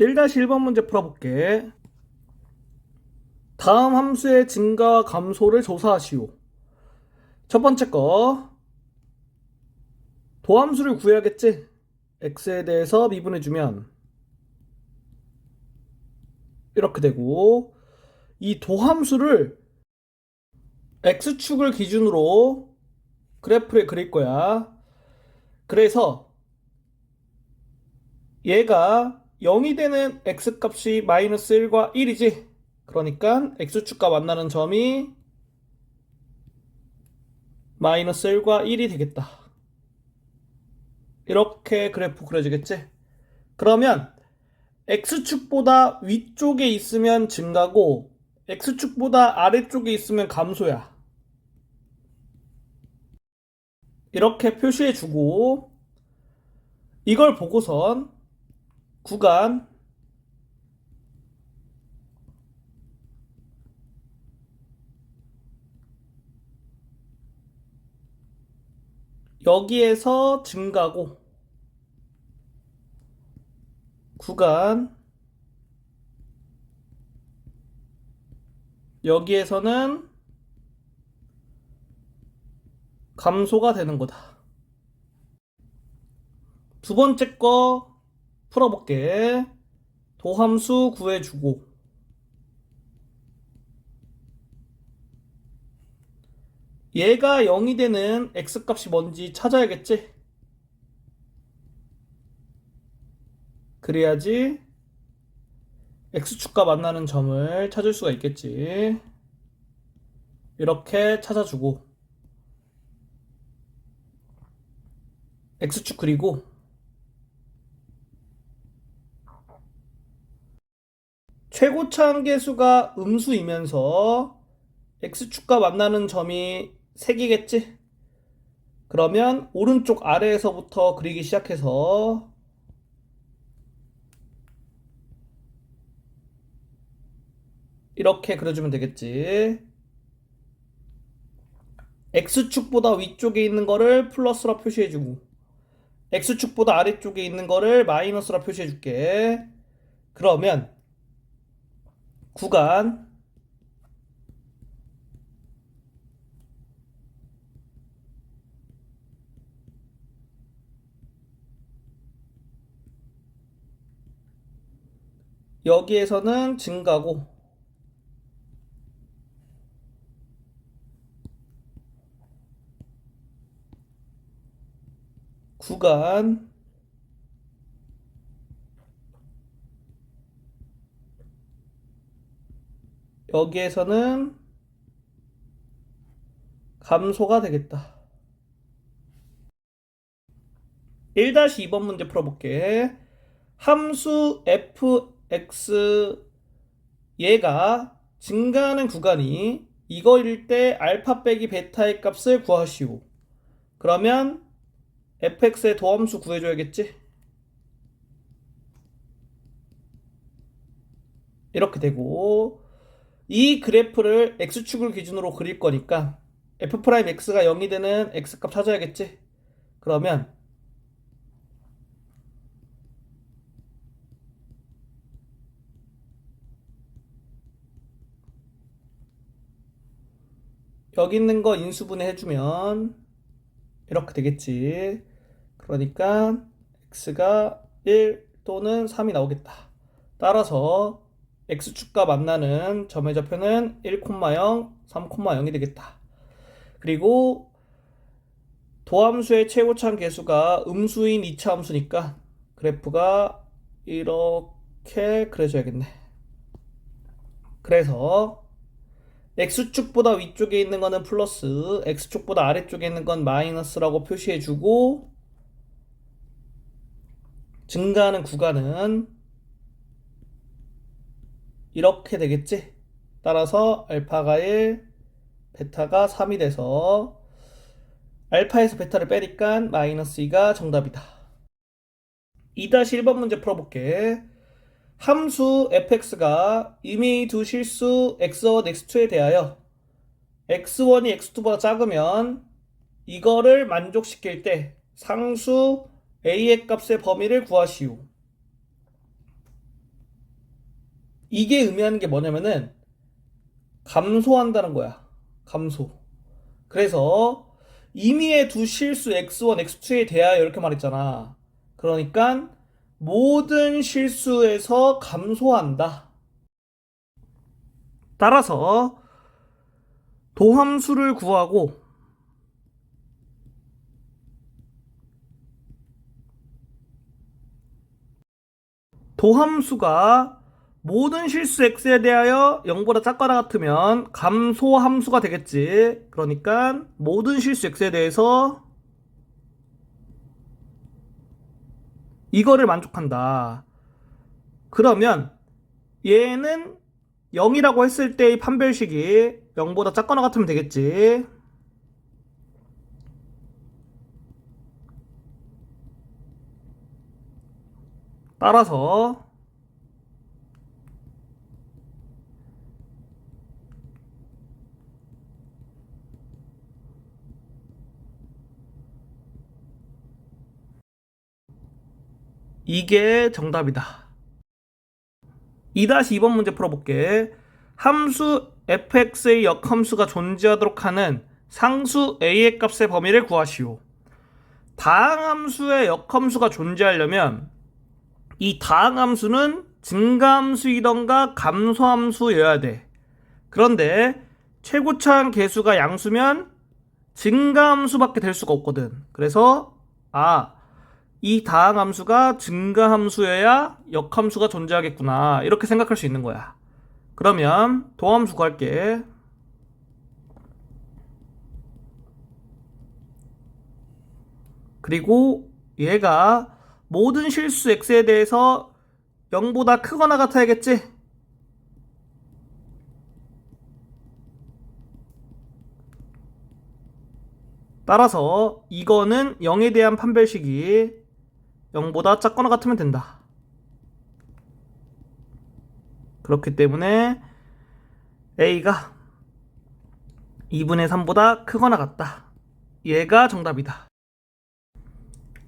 1-1번 문제 풀어볼게. 다음 함수의 증가와 감소를 조사하시오. 첫 번째 거, 도함수를 구해야겠지? x에 대해서 미분해주면 이렇게 되고, 이 도함수를 x축을 기준으로 그래프를 그릴 거야. 그래서 얘가 0이 되는 x값이 마이너스 1과 1이지? 그러니까 x축과 만나는 점이 마이너스 1과 1이 되겠다. 이렇게 그래프 그려지겠지? 그러면 x축보다 위쪽에 있으면 증가고 x축보다 아래쪽에 있으면 감소야. 이렇게 표시해주고 이걸 보고선 구간 여기에서 증가고 구간 여기에서는 감소가 되는 거다. 두 번째 거 풀어볼게. 도함수 구해주고 얘가 0이 되는 x값이 뭔지 찾아야겠지? 그래야지 x축과 만나는 점을 찾을 수가 있겠지. 이렇게 찾아주고 x축 그리고 최고차 한계수가 음수이면서 x축과 만나는 점이 3개겠지? 그러면 오른쪽 아래에서부터 그리기 시작해서 이렇게 그려주면 되겠지. x축보다 위쪽에 있는 거를 플러스로 표시해주고 x축보다 아래쪽에 있는 거를 마이너스로 표시해줄게. 그러면 구간 여기에서는 증가고 구간 여기에서는 감소가 되겠다. 1-2번 문제 풀어볼게. 함수 fx 얘가 증가하는 구간이 이거일 때 알파 빼기 베타의 값을 구하시오. 그러면 fx의 도함수 구해줘야겠지? 이렇게 되고 이 그래프를 x축을 기준으로 그릴 거니까 f'x가 0이 되는 x값 찾아야겠지? 그러면 여기 있는 거 인수분해 해주면 이렇게 되겠지. 그러니까 x가 1 또는 3이 나오겠다. 따라서 x축과 만나는 점의 좌표는 1,0, 3,0이 되겠다. 그리고 도함수의 최고차항 계수가 음수인 2차 함수니까 그래프가 이렇게 그려져야겠네. 그래서 x축보다 위쪽에 있는 거는 플러스, x축보다 아래쪽에 있는 건 마이너스라고 표시해주고 증가하는 구간은 이렇게 되겠지? 따라서 알파가 1, 베타가 3이 돼서 알파에서 베타를 빼니까 마이너스 2가 정답이다. 2-1번 문제 풀어볼게. 함수 fx가 이미 두 실수 x1, x2에 대하여 x1이 x2보다 작으면 이거를 만족시킬 때 상수 a의 값의 범위를 구하시오. 이게 의미하는 게 뭐냐면은 감소한다는 거야. 감소. 그래서 임의의 두 실수 x1, x2에 대하여 이렇게 말했잖아. 그러니까 모든 실수에서 감소한다. 따라서 도함수를 구하고 도함수가 모든 실수 x에 대하여 0보다 작거나 같으면 감소함수가 되겠지. 그러니까 모든 실수 x에 대해서 이거를 만족한다. 그러면 얘는 0이라고 했을 때의 판별식이 0보다 작거나 같으면 되겠지. 따라서 이게 정답이다. 2-2번 문제 풀어볼게. 함수 fx의 역함수가 존재하도록 하는 상수 a의 값의 범위를 구하시오. 다항함수의 역함수가 존재하려면 이 다항함수는 증가함수이던가 감소함수여야 돼. 그런데 최고차항 계수가 양수면 증가함수밖에 될 수가 없거든. 그래서 이 다항함수가 증가함수여야 역함수가 존재하겠구나. 이렇게 생각할 수 있는 거야. 그러면 도함수 구할게. 그리고 얘가 모든 실수 x에 대해서 0보다 크거나 같아야겠지? 따라서 이거는 0에 대한 판별식이 0보다 작거나 같으면 된다. 그렇기 때문에 a가 2분의 3보다 크거나 같다. 얘가 정답이다.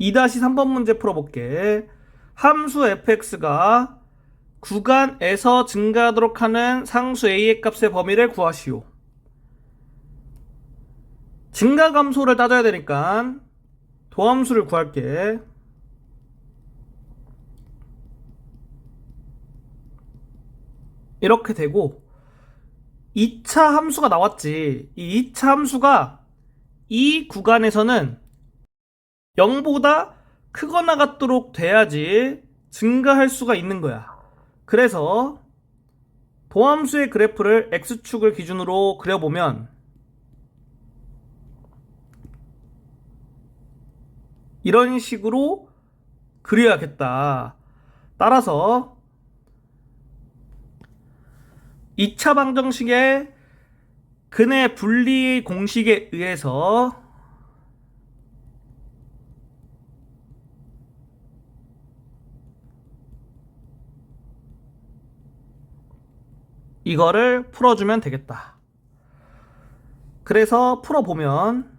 2-3번 문제 풀어볼게. 함수 fx가 구간에서 증가하도록 하는 상수 a의 값의 범위를 구하시오. 증가 감소를 따져야 되니까 도함수를 구할게. 이렇게 되고 2차 함수가 나왔지. 이 2차 함수가 이 구간에서는 0보다 크거나 같도록 돼야지 증가할 수가 있는 거야. 그래서 도함수의 그래프를 x축을 기준으로 그려보면 이런 식으로 그려야겠다. 따라서 2차 방정식의 근의 분리 공식에 의해서 이거를 풀어주면 되겠다. 그래서 풀어보면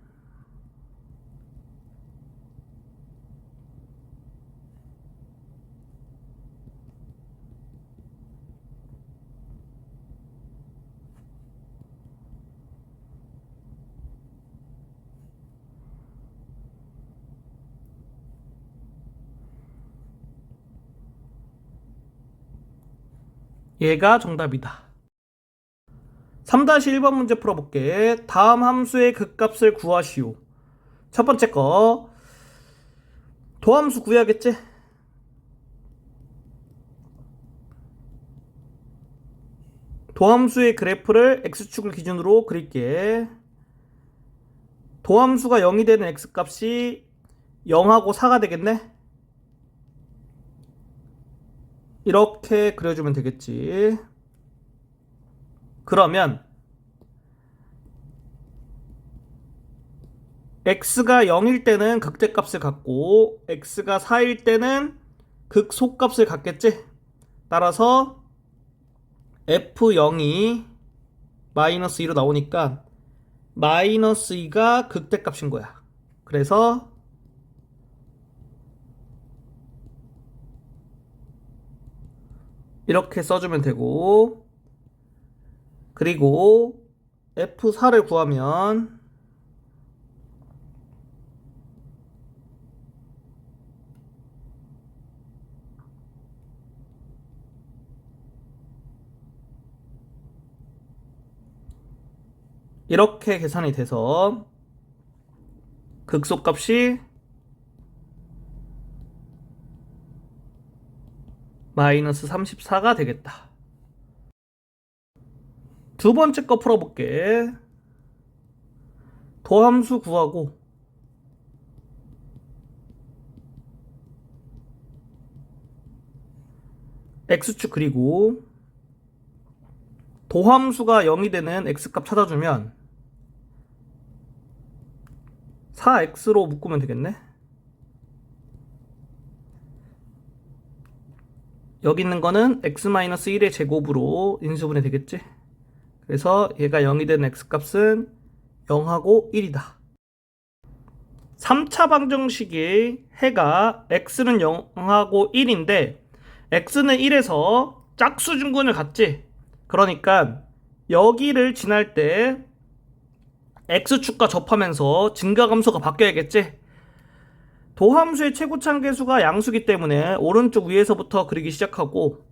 얘가 정답이다. 3-1번 문제 풀어볼게. 다음 함수의 극값을 구하시오. 첫 번째 거 도함수 구해야겠지? 도함수의 그래프를 x축을 기준으로 그릴게. 도함수가 0이 되는 x값이 0하고 4가 되겠네? 이렇게 그려주면 되겠지. 그러면 x가 0일 때는 극대값을 갖고 x가 4일 때는 극소값을 갖겠지. 따라서 f0이 마이너스 2로 나오니까 마이너스 2가 극대값인 거야. 그래서 이렇게 써주면 되고, 그리고 F4를 구하면 이렇게 계산이 돼서 극소값이 마이너스 34가 되겠다. 두 번째 거 풀어볼게. 도함수 구하고 x축 그리고 도함수가 0이 되는 x값 찾아주면 4x로 묶으면 되겠네. 여기 있는 거는 x-1의 제곱으로 인수분해 되겠지. 그래서 얘가 0이 되는 x값은 0하고 1이다. 3차 방정식이 해가 x는 0하고 1인데 x는 1에서 짝수중근을 갖지. 그러니까 여기를 지날 때 x축과 접하면서 증가감소가 바뀌어야겠지. 도함수의 최고차함계수가 양수기 때문에 오른쪽 위에서부터 그리기 시작하고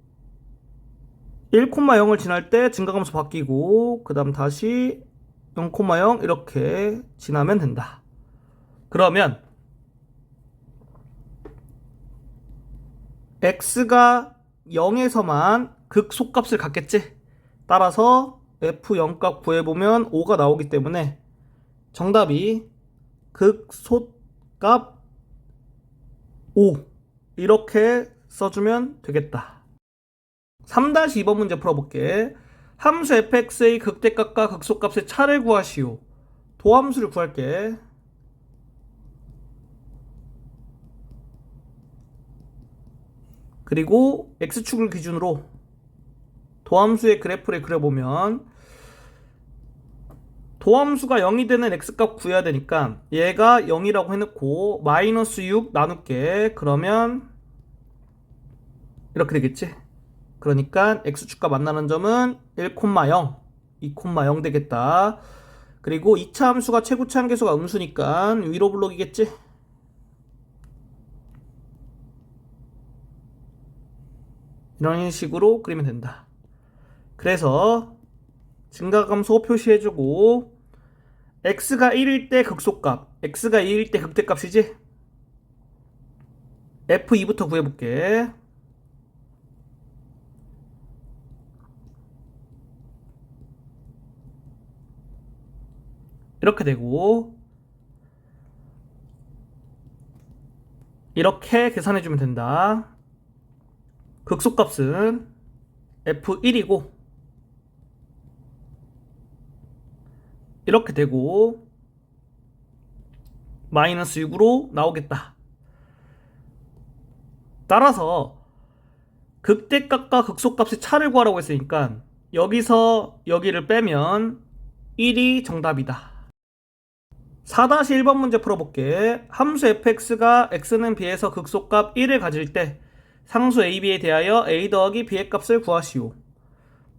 1,0을 지날 때 증가감소 바뀌고 그 다음 다시 0,0 이렇게 지나면 된다. 그러면 x가 0에서만 극소값을 갖겠지. 따라서 f0값 구해보면 5가 나오기 때문에 정답이 극소값 5 이렇게 써주면 되겠다. 3-2번 문제 풀어볼게. 함수 fx의 극대값과 극소값의 차를 구하시오. 도함수를 구할게. 그리고 x축을 기준으로 도함수의 그래프를 그려보면 도함수가 0이 되는 x값 구해야 되니까 얘가 0이라고 해놓고 마이너스 6 나눌게. 그러면 이렇게 되겠지. 그러니까 x축과 만나는 점은 1,0, 2,0 되겠다. 그리고 2차 함수가 최고차 함계수가 음수니까 위로 블록이겠지. 이런 식으로 그리면 된다. 그래서 증가감소 표시해주고 x가 1일 때 극소값, x가 2일 때 극대값이지? f2부터 구해볼게. 이렇게 되고 이렇게 계산해주면 된다. 극소값은 f1이고 이렇게 되고 마이너스 6으로 나오겠다. 따라서 극대값과 극소값의 차를 구하라고 했으니까 여기서 여기를 빼면 1이 정답이다. 4-1번 문제 풀어볼게. 함수 fx가 x는 b에서 극소값 1을 가질 때 상수 ab에 대하여 a 더하기 b의 값을 구하시오.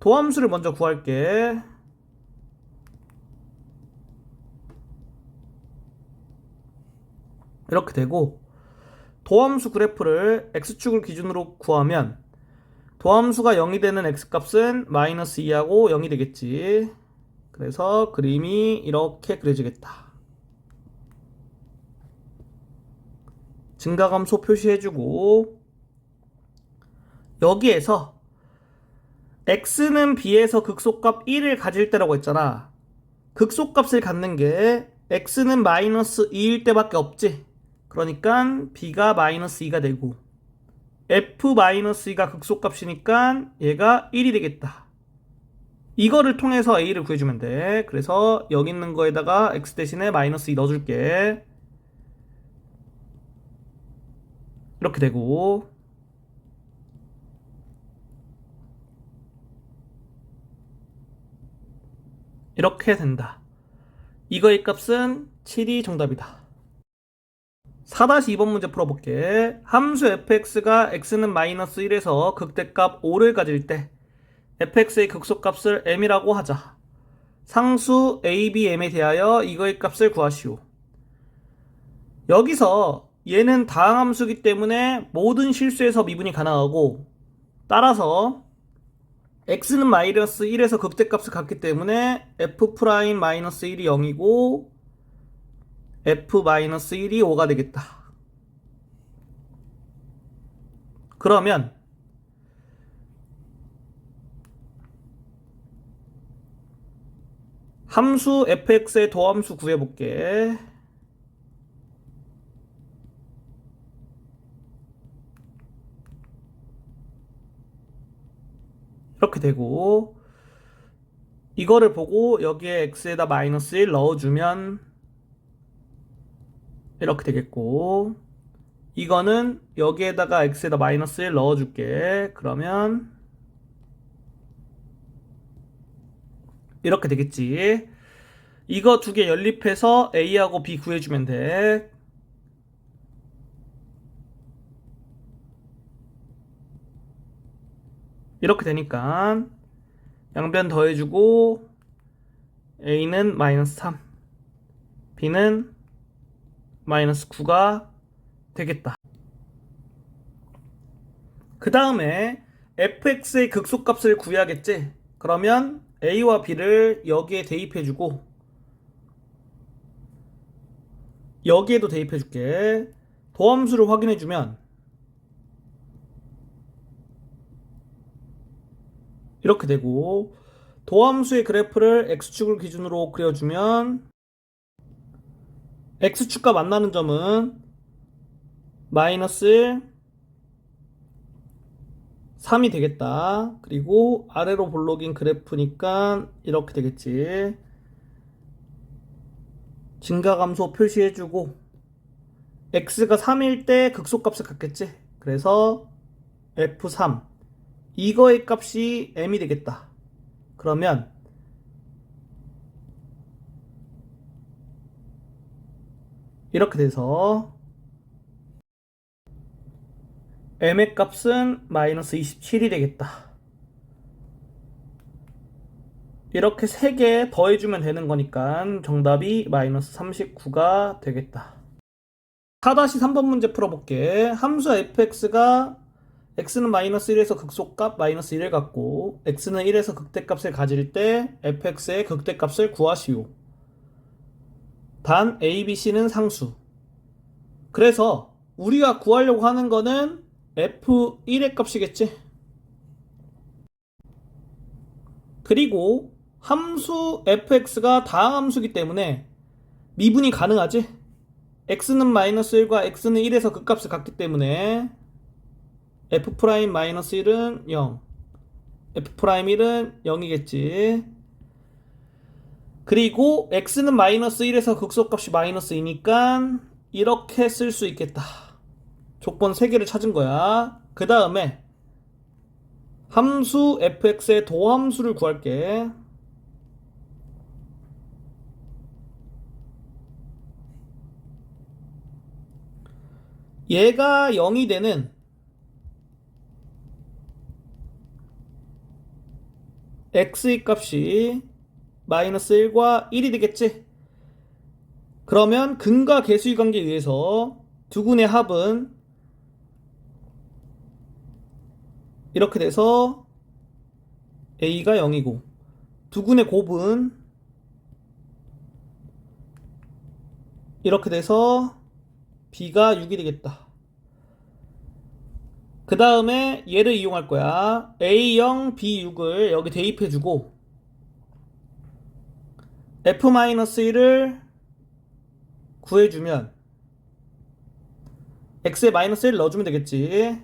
도함수를 먼저 구할게. 이렇게 되고 도함수 그래프를 x축을 기준으로 구하면 도함수가 0이 되는 x값은 마이너스 2하고 0이 되겠지. 그래서 그림이 이렇게 그려지겠다. 증가감소 표시해주고 여기에서 x는 b에서 극소값 1을 가질 때라고 했잖아. 극소값을 갖는 게 x는 마이너스 2일 때밖에 없지. 그러니까 b가 마이너스 2가 되고 f-2가 극소값이니까 얘가 1이 되겠다. 이거를 통해서 a를 구해주면 돼. 그래서 여기 있는 거에다가 x 대신에 마이너스 2 넣어줄게. 이렇게 되고 이렇게 된다. 이거의 값은 7이 정답이다. 4-2번 문제 풀어볼게. 함수 fx가 x는 마이너스 1에서 극대값 5를 가질 때 fx의 극소값을 m이라고 하자. 상수 a, b, m에 대하여 이거의 값을 구하시오. 여기서 얘는 다항함수기 때문에 모든 실수에서 미분이 가능하고, 따라서 x는 마이너스 1에서 극대값을 갖기 때문에 f' 마이너스 1이 0이고 f 마이너스 1이 5가 되겠다. 그러면 함수 fx의 도함수 구해볼게. 이렇게 되고, 이거를 보고 여기에 x에다 마이너스 1 넣어주면 이렇게 되겠고, 이거는 여기에다가 x에다 마이너스 1 넣어줄게. 그러면 이렇게 되겠지. 이거 두 개 연립해서 a하고 b 구해주면 돼. 이렇게 되니까 양변 더해주고 a는 마이너스 3, b는 마이너스 9가 되겠다. 그 다음에 fx의 극소값을 구해야겠지. 그러면 a와 b를 여기에 대입해주고 여기에도 대입해줄게. 도함수를 확인해주면 이렇게 되고, 도함수의 그래프를 x축을 기준으로 그려주면 x축과 만나는 점은 마이너스 3이 되겠다. 그리고 아래로 볼록인 그래프니까 이렇게 되겠지. 증가감소 표시해주고 x가 3일 때 극소값을 갖겠지. 그래서 f3 이거의 값이 m이 되겠다. 그러면 이렇게 돼서 m의 값은 마이너스 27이 되겠다. 이렇게 3개 더해주면 되는 거니까 정답이 마이너스 39가 되겠다. 4-3번 문제 풀어볼게. 함수 fx가 x는 마이너스 1에서 극소값 마이너스 1을 갖고 x는 1에서 극대값을 가질 때 fx의 극대값을 구하시오. 단 a, b, c는 상수. 그래서 우리가 구하려고 하는 거는 f1의 값이겠지. 그리고 함수 fx가 다항함수기 때문에 미분이 가능하지. x는 마이너스 1과 x는 1에서 극값을 갖기 때문에 f' 마이너스 1은 0, f'1은 0이겠지. 그리고 x는 마이너스 1에서 극소값이 마이너스 2니까 이렇게 쓸 수 있겠다. 조건 3개를 찾은 거야. 그 다음에 함수 fx의 도함수를 구할게. 얘가 0이 되는 x의 값이 마이너스 1과 1이 되겠지. 그러면 근과 계수의 관계에 의해서 두근의 합은 이렇게 돼서 a가 0이고 두근의 곱은 이렇게 돼서 b가 6이 되겠다. 그 다음에 얘를 이용할 거야. a0, b6을 여기 대입해주고 f-1을 구해주면 x에 마이너스 1 넣어주면 되겠지.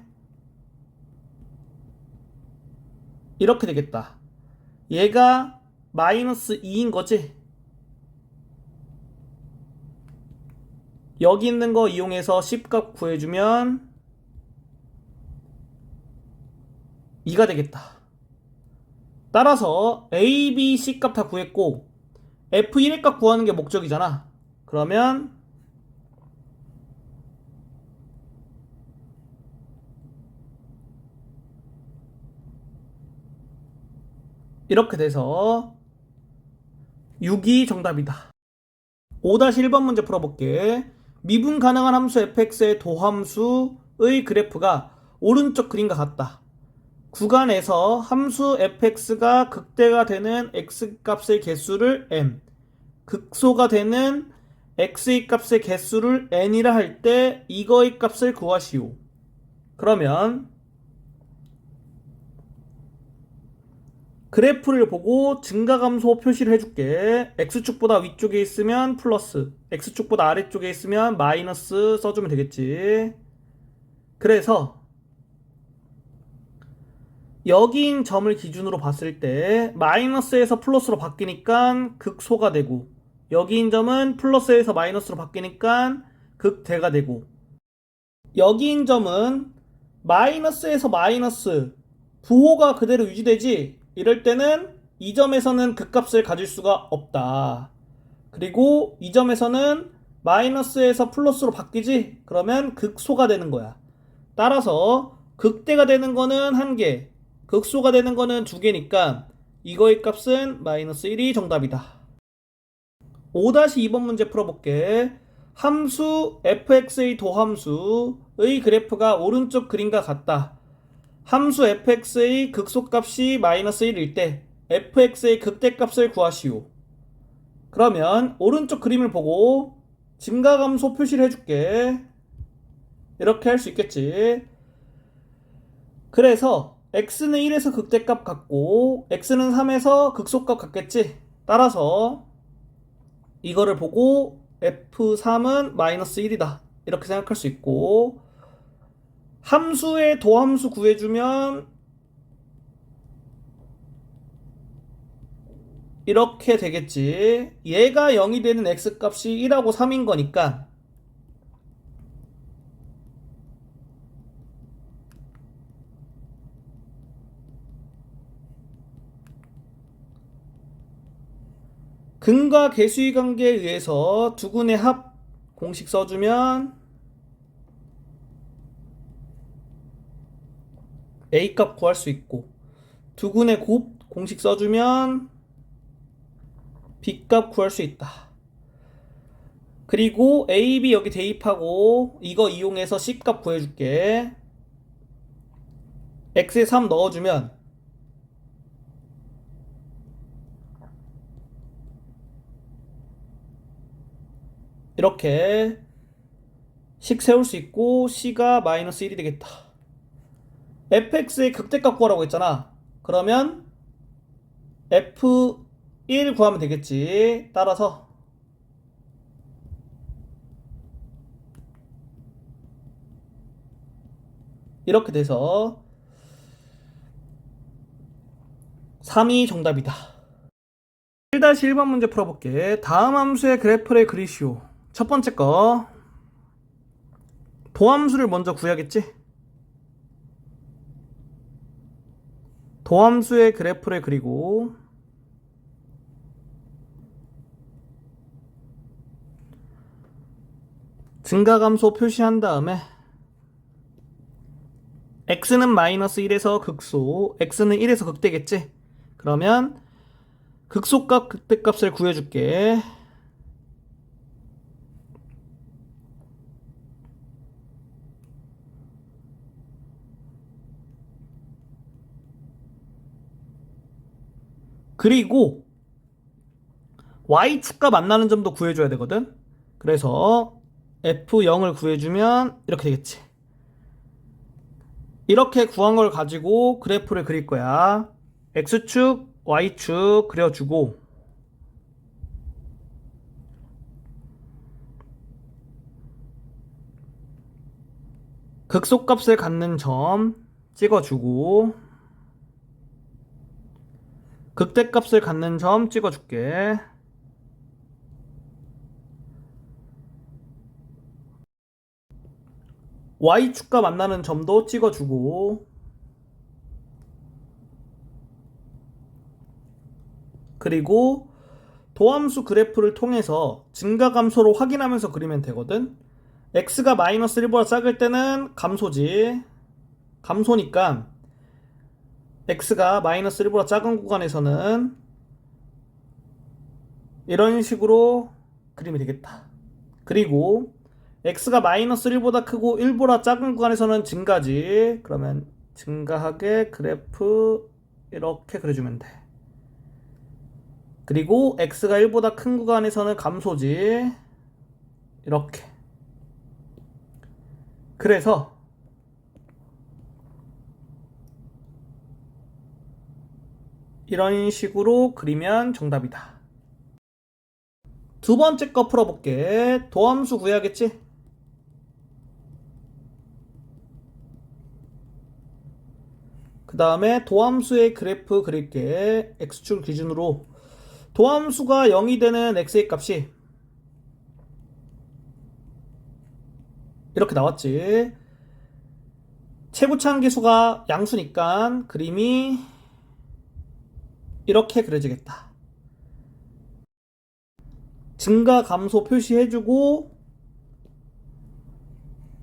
이렇게 되겠다. 얘가 마이너스 2인 거지. 여기 있는 거 이용해서 10값 구해주면 2가 되겠다. 따라서 A, B, C 값 다 구했고 F1의 값 구하는 게 목적이잖아. 그러면 이렇게 돼서 6이 정답이다. 5-1번 문제 풀어볼게. 미분 가능한 함수 fx의 도함수의 그래프가 오른쪽 그림과 같다. 구간에서 함수 fx가 극대가 되는 x값의 개수를 m, 극소가 되는 x의 값의 개수를 n이라 할 때 이거의 값을 구하시오. 그러면 그래프를 보고 증가감소 표시를 해줄게. x축보다 위쪽에 있으면 플러스, x축보다 아래쪽에 있으면 마이너스 써주면 되겠지. 그래서 여기인 점을 기준으로 봤을 때 마이너스에서 플러스로 바뀌니까 극소가 되고, 여기인 점은 플러스에서 마이너스로 바뀌니까 극대가 되고, 여기인 점은 마이너스에서 마이너스 부호가 그대로 유지되지, 이럴 때는 이 점에서는 극값을 가질 수가 없다. 그리고 이 점에서는 마이너스에서 플러스로 바뀌지, 그러면 극소가 되는 거야. 따라서 극대가 되는 거는 1개, 극소가 되는 거는 2개니까 이거의 값은 마이너스 1이 정답이다. 5-2번 문제 풀어볼게. 함수 fx의 도함수의 그래프가 오른쪽 그림과 같다. 함수 fx의 극소값이 마이너스 1일 때 fx의 극대값을 구하시오. 그러면 오른쪽 그림을 보고 증가감소 표시를 해줄게. 이렇게 할 수 있겠지. 그래서 x는 1에서 극대값 같고 x는 3에서 극소값 같겠지. 따라서 이거를 보고 f3은 마이너스 1이다 이렇게 생각할 수 있고, 함수의 도함수 구해주면 이렇게 되겠지. 얘가 0이 되는 x값이 1하고 3인 거니까 근과 개수의 관계에 의해서 두근의 합 공식 써주면 A값 구할 수 있고, 두근의 곱 공식 써주면 B값 구할 수 있다. 그리고 A, B 여기 대입하고 이거 이용해서 C값 구해줄게. X에 3 넣어주면 이렇게 식 세울 수 있고 C가 마이너스 1이 되겠다. fx의 극대값 구하라고 했잖아. 그러면 f1 구하면 되겠지. 따라서 이렇게 돼서 3이 정답이다. 1-1번 문제 풀어볼게. 다음 함수의 그래프를 그리시오. 첫 번째 거 도함수를 먼저 구해야겠지. 도함수의 그래프를 그리고 증가감소 표시한 다음에 x는 마이너스 1에서 극소, x는 1에서 극대겠지. 그러면 극소값 극대값을 구해줄게. 그리고 y축과 만나는 점도 구해줘야 되거든. 그래서 f0을 구해주면 이렇게 되겠지. 이렇게 구한 걸 가지고 그래프를 그릴 거야. x축, y축 그려주고, 극소값을 갖는 점 찍어주고, 극대값을 갖는 점 찍어줄게. y축과 만나는 점도 찍어주고, 그리고 도함수 그래프를 통해서 증가감소로 확인하면서 그리면 되거든. x가 마이너스 1보다 작을 때는 감소지. 감소니까 x가 마이너스 1보다 작은 구간에서는 이런 식으로 그림이 되겠다. 그리고 x가 마이너스 1보다 크고 1보다 작은 구간에서는 증가지. 그러면 증가하게 그래프 이렇게 그려주면 돼. 그리고 x가 1보다 큰 구간에서는 감소지. 이렇게. 그래서 이런 식으로 그리면 정답이다. 두 번째 거 풀어볼게. 도함수 구해야겠지? 그 다음에 도함수의 그래프 그릴게. x축 기준으로 도함수가 0이 되는 x의 값이 이렇게 나왔지. 최고차항계수가 양수니까 그림이 이렇게 그려지겠다. 증가 감소 표시해주고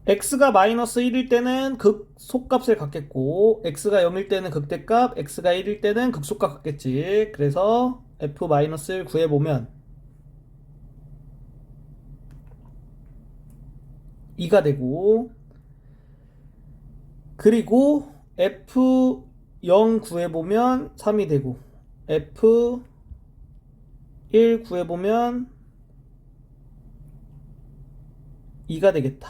x가 마이너스 1일 때는 극소값을 갖겠고 x가 0일 때는 극대값, x가 1일 때는 극소값 갖겠지. 그래서 f-1 구해보면 2가 되고, 그리고 f0 구해보면 3이 되고, f1 구해보면 2가 되겠다.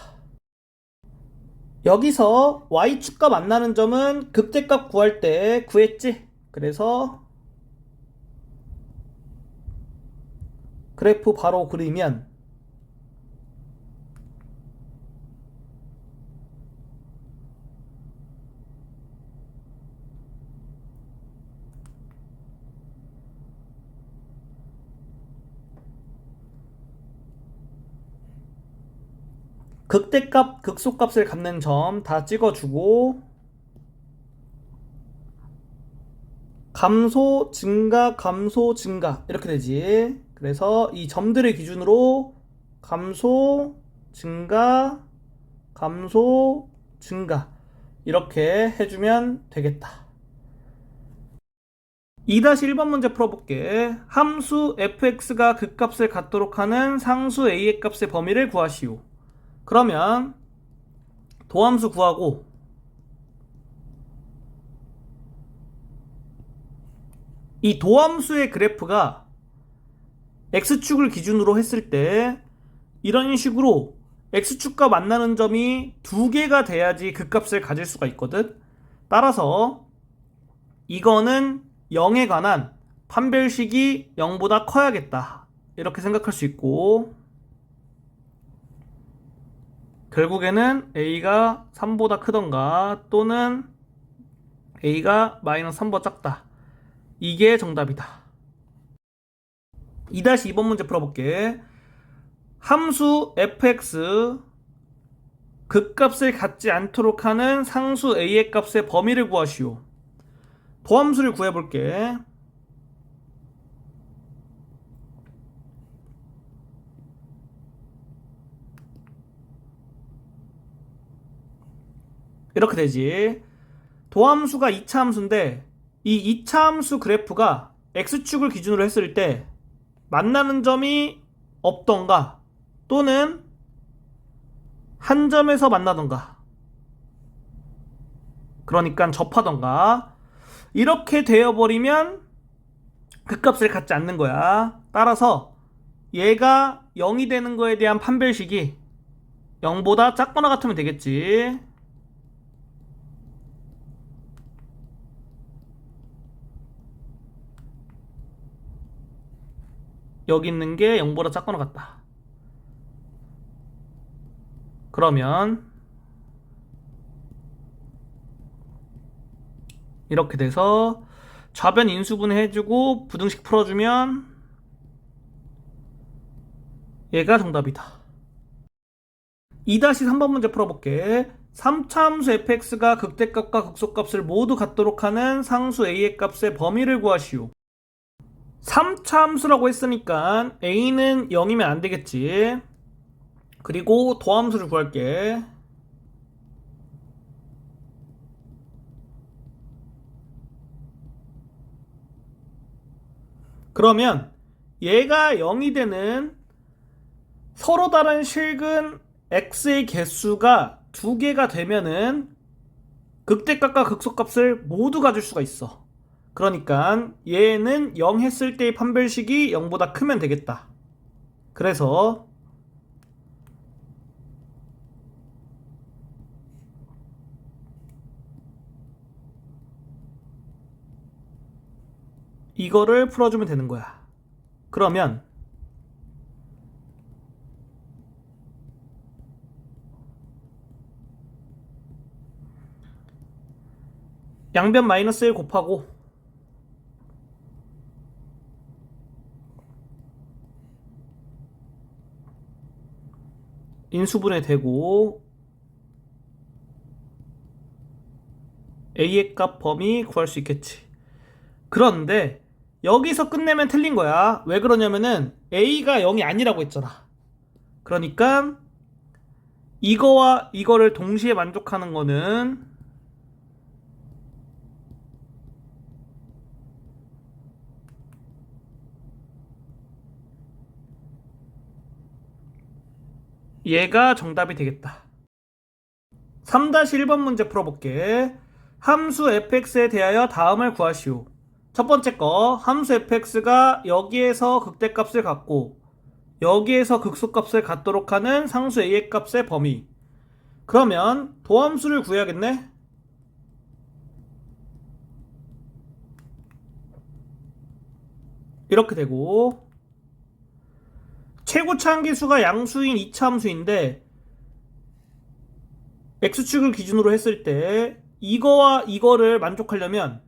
여기서 y축과 만나는 점은 극대값 구할 때 구했지? 그래서 그래프 바로 그리면 극대값, 극소값을 갖는 점 다 찍어주고 감소, 증가, 감소, 증가 이렇게 되지. 그래서 이 점들을 기준으로 감소, 증가, 감소, 증가 이렇게 해주면 되겠다. 2-1번 문제 풀어볼게. 함수 fx가 극값을 갖도록 하는 상수 a의 값의 범위를 구하시오. 그러면 도함수 구하고 이 도함수의 그래프가 x축을 기준으로 했을 때 이런 식으로 x축과 만나는 점이 두 개가 돼야지 극값을 가질 수가 있거든. 따라서 이거는 0에 관한 판별식이 0보다 커야겠다 이렇게 생각할 수 있고, 결국에는 a가 3보다 크던가 또는 a가 마이너스 3보다 작다. 이게 정답이다. 2-2번 문제 풀어볼게. 함수 fx 극값을 갖지 않도록 하는 상수 a의 값의 범위를 구하시오. 도함수를 구해볼게. 이렇게 되지. 도함수가 2차 함수인데 이 2차 함수 그래프가 x축을 기준으로 했을 때 만나는 점이 없던가 또는 한 점에서 만나던가, 그러니까 접하던가 이렇게 되어버리면 극값을 갖지 않는 거야. 따라서 얘가 0이 되는 거에 대한 판별식이 0보다 작거나 같으면 되겠지. 여기 있는 게 0보다 작거나 같다. 그러면 이렇게 돼서 좌변 인수분해 해주고 부등식 풀어주면 얘가 정답이다. 2-3번 문제 풀어볼게. 3차 함수 fx가 극대값과 극소값을 모두 갖도록 하는 상수 a의 값의 범위를 구하시오. 3차 함수라고 했으니까 a는 0이면 안 되겠지. 그리고 도함수를 구할게. 그러면 얘가 0이 되는 서로 다른 실근 x의 개수가 두 개가 되면은 극대값과 극소값을 모두 가질 수가 있어. 그러니까 얘는 0 했을 때의 판별식이 0보다 크면 되겠다. 그래서 이거를 풀어주면 되는 거야. 그러면 양변 마이너스 1 곱하고 인수분해 되고 a의 값 범위 구할 수 있겠지. 그런데 여기서 끝내면 틀린 거야. 왜 그러냐면은 a가 0이 아니라고 했잖아. 그러니까 이거와 이거를 동시에 만족하는 거는 얘가 정답이 되겠다. 3-1번 문제 풀어볼게. 함수 fx에 대하여 다음을 구하시오. 첫 번째 거, 함수 fx가 여기에서 극대값을 갖고 여기에서 극소값을 갖도록 하는 상수 a의 값의 범위. 그러면 도함수를 구해야겠네? 이렇게 되고 최고 차항계수가 양수인 2차 함수인데 x축을 기준으로 했을 때 이거와 이거를 만족하려면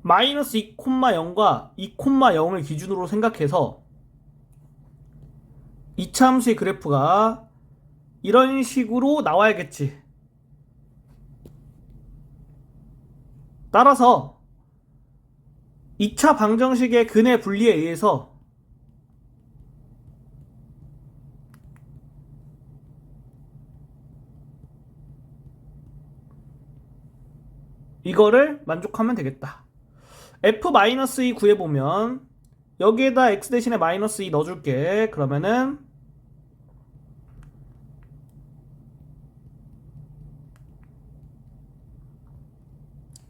마이너스 2,0과 2,0을 기준으로 생각해서 2차 함수의 그래프가 이런 식으로 나와야겠지. 따라서 2차 방정식의 근의 분리에 의해서 이거를 만족하면 되겠다. f-2 구해보면 여기에다 x 대신에 마이너스 2 넣어줄게. 그러면은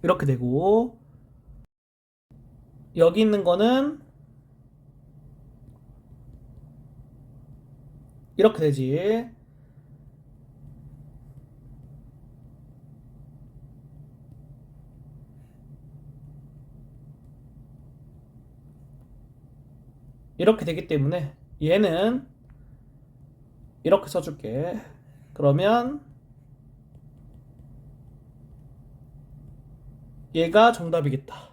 이렇게 되고 여기 있는 거는 이렇게 되지. 이렇게 되기 때문에 얘는 이렇게 써줄게. 그러면 얘가 정답이겠다.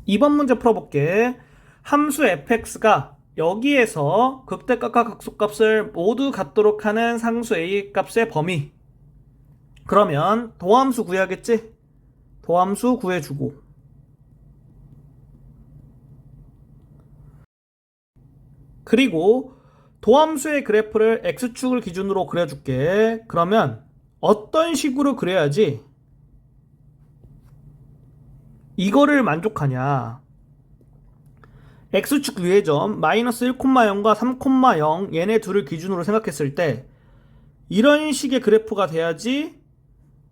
2번 문제 풀어볼게. 함수 fx가 여기에서 극대값과 극소값을 모두 갖도록 하는 상수 a 값의 범위. 그러면 도함수 구해야겠지? 도함수 구해주고 그리고 도함수의 그래프를 x축을 기준으로 그려줄게. 그러면 어떤 식으로 그려야지 이거를 만족하냐. x축 위의 점 마이너스 1,0과 3,0 얘네 둘을 기준으로 생각했을 때 이런 식의 그래프가 돼야지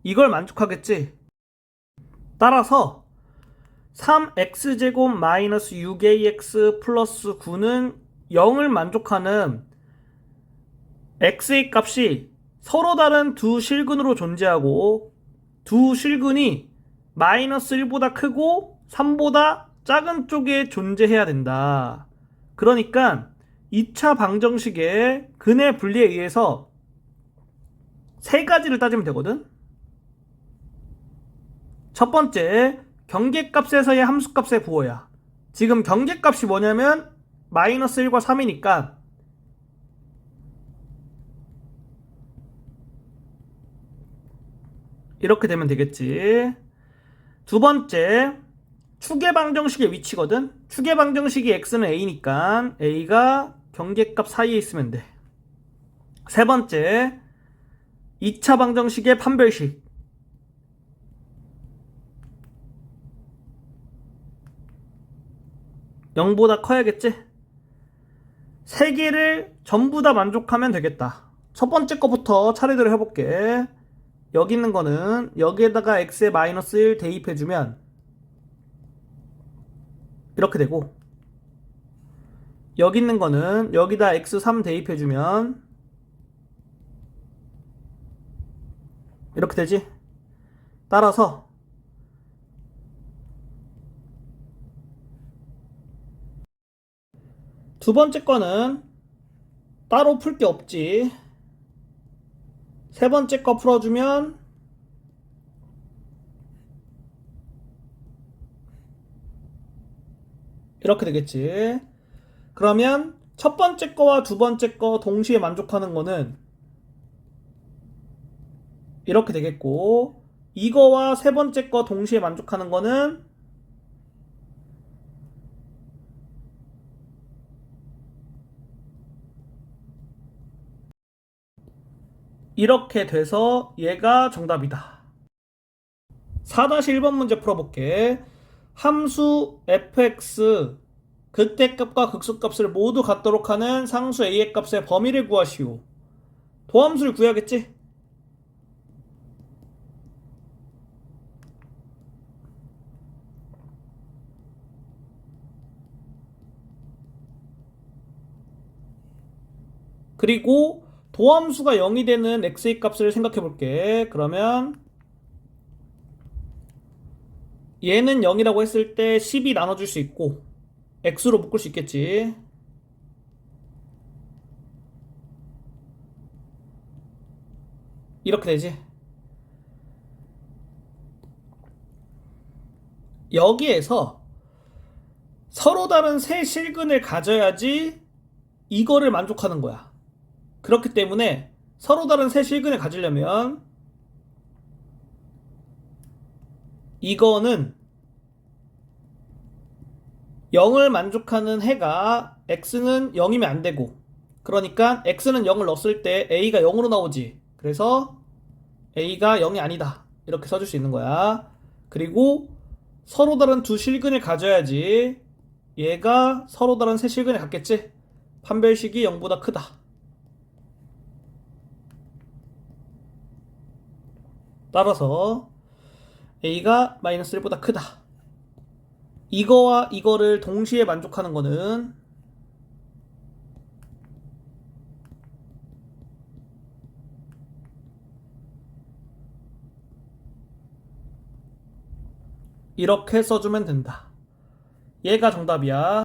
이걸 만족하겠지. 따라서 3x제곱 마이너스 6ax 플러스 9는 0을 만족하는 x의 값이 서로 다른 두 실근으로 존재하고 두 실근이 마이너스 1보다 크고 3보다 작은 쪽에 존재해야 된다. 그러니까 2차 방정식의 근의 분리에 의해서 세 가지를 따지면 되거든. 첫 번째, 경계값에서의 함수값의 부호야. 지금 경계값이 뭐냐면 마이너스 1과 3이니까 이렇게 되면 되겠지. 두 번째, 추계방정식의 위치거든. 추계방정식이 x는 a니까 a가 경계값 사이에 있으면 돼. 세 번째, 2차 방정식의 판별식. 0보다 커야겠지? 세 개를 전부 다 만족하면 되겠다. 첫 번째 거부터 차례대로 해볼게. 여기 있는 거는 여기에다가 x에 마이너스 1 대입해주면 이렇게 되고, 여기 있는 거는 여기다 x3 대입해주면 이렇게 되지? 따라서 두 번째 거는 따로 풀 게 없지. 세 번째 거 풀어주면 이렇게 되겠지. 그러면 첫 번째 거와 두 번째 거 동시에 만족하는 거는 이렇게 되겠고, 이거와 세 번째 거 동시에 만족하는 거는 이렇게 돼서 얘가 정답이다. 4-1번 문제 풀어볼게. 함수 fx 극대값과 극소값을 모두 갖도록 하는 상수 a의 값의 범위를 구하시오. 도함수를 구해야겠지? 그리고 도함수가 0이 되는 x의 값을 생각해 볼게. 그러면 얘는 0이라고 했을 때 10이 나눠줄 수 있고 x로 묶을 수 있겠지. 이렇게 되지. 여기에서 서로 다른 세 실근을 가져야지 이거를 만족하는 거야. 그렇기 때문에 서로 다른 세 실근을 가지려면 이거는 0을 만족하는 해가 x는 0이면 안 되고, 그러니까 x는 0을 넣었을 때 a가 0으로 나오지. 그래서 a가 0이 아니다. 이렇게 써줄 수 있는 거야. 그리고 서로 다른 두 실근을 가져야지 얘가 서로 다른 세 실근을 갖겠지. 판별식이 0보다 크다. 따라서 a가 마이너스 1보다 크다. 이거와 이거를 동시에 만족하는 거는 이렇게 써주면 된다. 얘가 정답이야.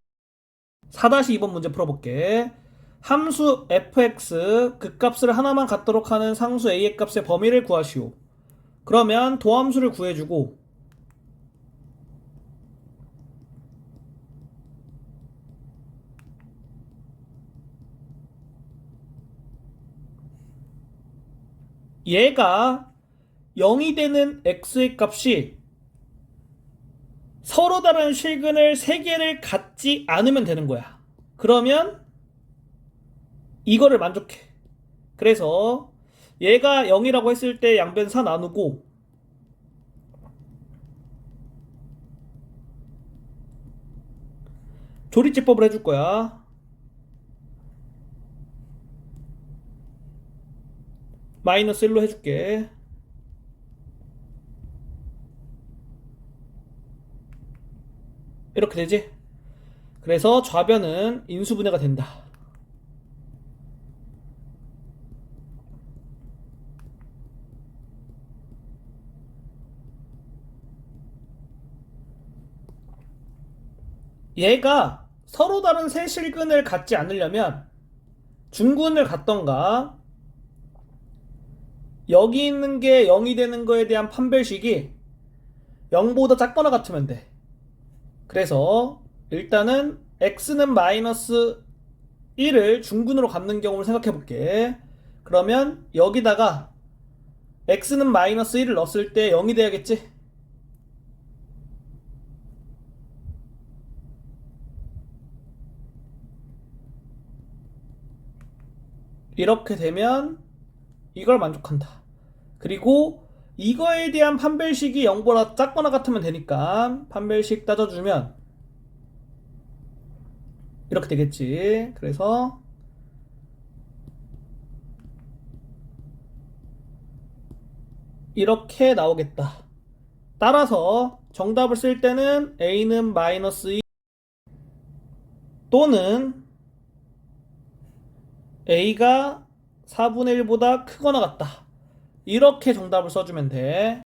4-2번 문제 풀어볼게. 함수 fx 극값을 하나만 갖도록 하는 상수 a의 값의 범위를 구하시오. 그러면 도함수를 구해주고, 얘가 0이 되는 x의 값이 서로 다른 실근을 3개를 갖지 않으면 되는 거야. 그러면 이거를 만족해. 그래서 얘가 0이라고 했을 때 양변 4 나누고, 조리제법을 해줄 거야. 마이너스 1로 해줄게. 이렇게 되지? 그래서 좌변은 인수분해가 된다. 얘가 서로 다른 세 실근을 갖지 않으려면 중근을 갖던가, 여기 있는 게 0이 되는 거에 대한 판별식이 0보다 작거나 같으면 돼. 그래서 일단은 x는 마이너스 1을 중근으로 갖는 경우를 생각해 볼게. 그러면 여기다가 x는 마이너스 1을 넣었을 때 0이 돼야겠지? 이렇게 되면 이걸 만족한다. 그리고 이거에 대한 판별식이 0보다 작거나 같으면 되니까 판별식 따져주면 이렇게 되겠지. 그래서 이렇게 나오겠다. 따라서 정답을 쓸 때는 a는 마이너스 2 또는 a가 4분의 1보다 크거나 같다. 이렇게 정답을 써주면 돼.